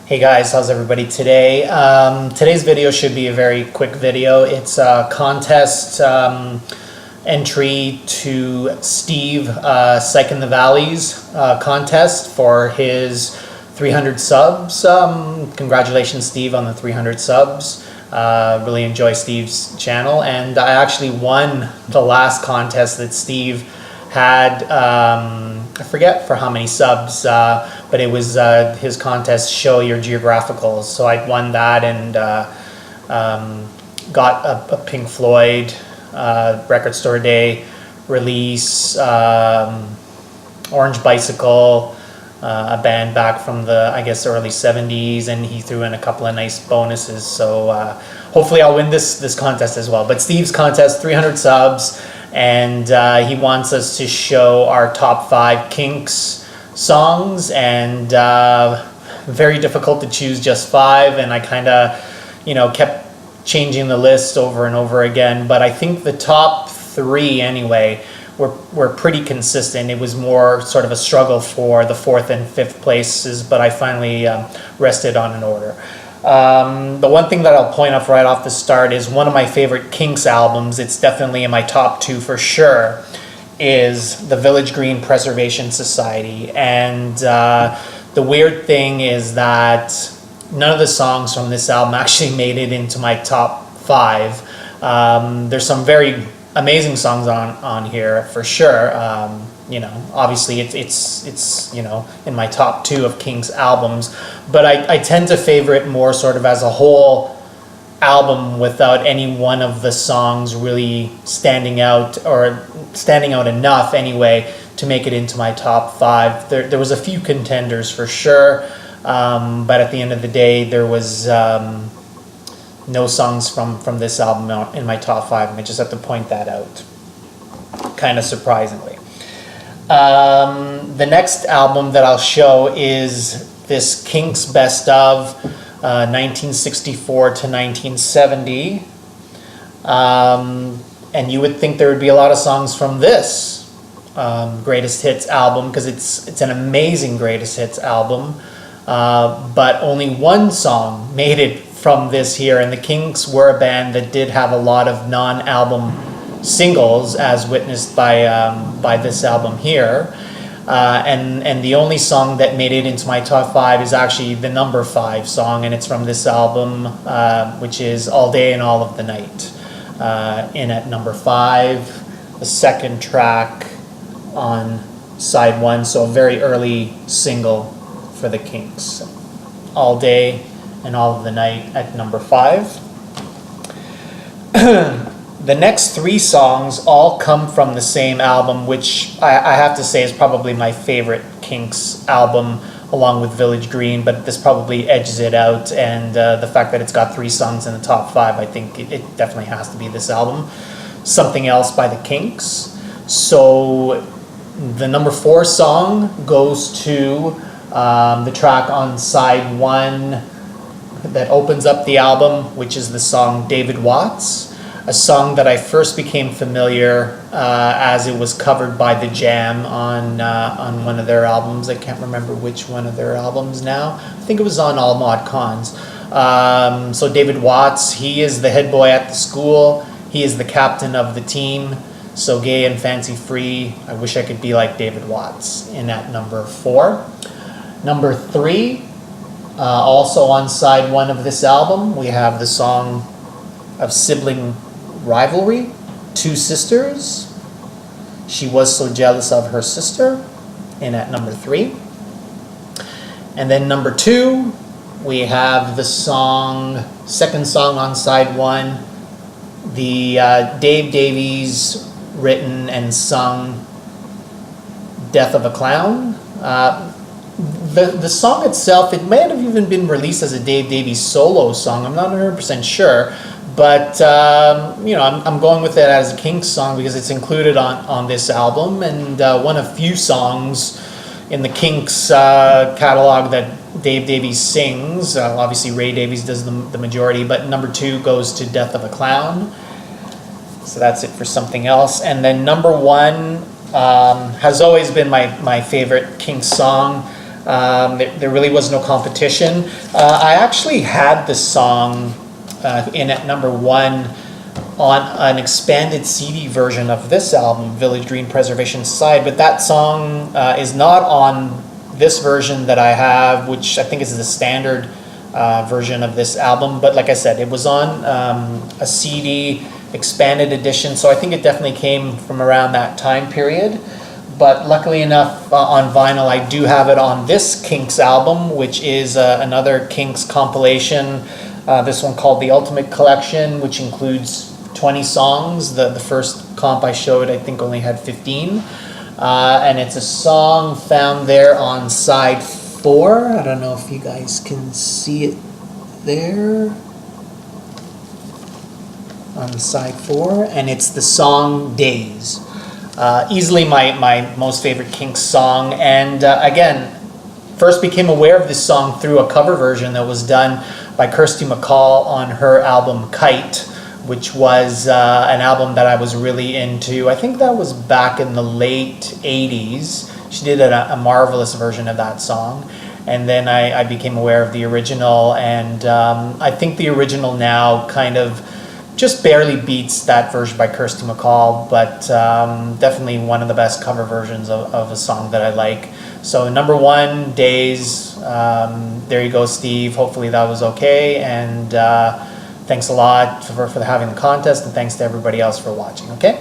Hey guys, how's everybody today? Today's video should be a very quick video. It's a contest entry to Steve Psych In The Valleys contest for his 300 subs. Congratulations, Steve, on the 300 subs. Really enjoy Steve's channel, and I actually won the last contest that Steve had. I forget for how many subs, but it was his contest, Show Your Geographicals. So I won that and got a Pink Floyd Record Store Day release, Orange Bicycle, a band back from the, I guess, early 70s, and he threw in a couple of nice bonuses. So hopefully I'll win this contest as well. But Steve's contest, 300 subs, and he wants us to show our top 5 Kinks songs, and very difficult to choose just 5, and I kind of, kept changing the list over and over again, but I think the top 3 anyway were pretty consistent. It was more sort of a struggle for the 4th and 5th places, but I finally rested on an order. The one thing that I'll point out right off the start is one of my favorite Kinks albums. It's definitely in my top 2 for sure, is the Village Green Preservation Society. And the weird thing is that none of the songs from this album actually made it into my top 5. There's some very amazing songs on here for sure. Obviously it's in my top 2 of Kinks albums, but I tend to favor it more sort of as a whole album without any one of the songs really standing out enough anyway to make it into my top 5. There was a few contenders for sure, but at the end of the day there was no songs from this album in my top 5, and I just have to point that out, kind of surprisingly. The next album that I'll show is this Kinks Best of 1964 to 1970, and you would think there would be a lot of songs from this greatest hits album, because it's an amazing greatest hits album, but only one song made it from this here, and the Kinks were a band that did have a lot of non-album singles, as witnessed by this album here, and the only song that made it into my top 5 is actually the number 5 song, and it's from this album, which is All Day and All of the Night. In at number 5, the second track on side 1, so a very early single for the Kinks. All Day and All of the Night at number 5. The next 3 songs all come from the same album, which I have to say is probably my favorite Kinks album, along with Village Green, but this probably edges it out, and the fact that it's got 3 songs in the top 5, I think it definitely has to be this album. Something Else by the Kinks. So the number 4 song goes to the track on side 1 that opens up the album, which is the song David Watts, a song that I first became familiar as it was covered by The Jam on one of their albums. I can't remember which one of their albums now. I think it was on All Mod Cons. So David Watts, he is the head boy at the school. He is the captain of the team. So gay and fancy free. I wish I could be like David Watts. In at number 4. Number 3, also on side 1 of this album, we have the song of sibling rivalry, Two Sisters. She Was So Jealous of Her Sister, in at number 3. And then number 2, we have the second song on side 1, the Dave Davies written and sung Death of a Clown. The song itself, it may have even been released as a Dave Davies solo song. I'm not 100% sure, but I'm going with it as a Kinks song because it's included on this album, and one of few songs in the Kinks catalog that Dave Davies sings. Obviously Ray Davies does the majority, but number 2 goes to Death of a Clown. So that's it for Something Else. And then number 1 has always been my favorite Kinks song. There really was no competition. I actually had this song in at number 1 on an expanded CD version of this album, Village Green Preservation Society, but that song is not on this version that I have, which I think is the standard version of this album. But like I said, it was on a CD expanded edition, so I think it definitely came from around that time period. But luckily enough, on vinyl, I do have it on this Kinks album, which is another Kinks compilation. This one called The Ultimate Collection, which includes 20 songs. The first comp I showed, I think, only had 15. And it's a song found there on side 4. I don't know if you guys can see it there. On side 4. And it's the song Days. Easily my most favorite Kinks song. And again, first became aware of this song through a cover version that was done by Kirsty MacColl on her album Kite, which was an album that I was really into. I think that was back in the late 80s. She did a marvelous version of that song. And then I became aware of the original, and I think the original now kind of just barely beats that version by Kirsty MacColl, but definitely one of the best cover versions of a song that I like. So number 1, Days. There you go, Steve. Hopefully that was okay, and thanks a lot for having the contest, and thanks to everybody else for watching, okay?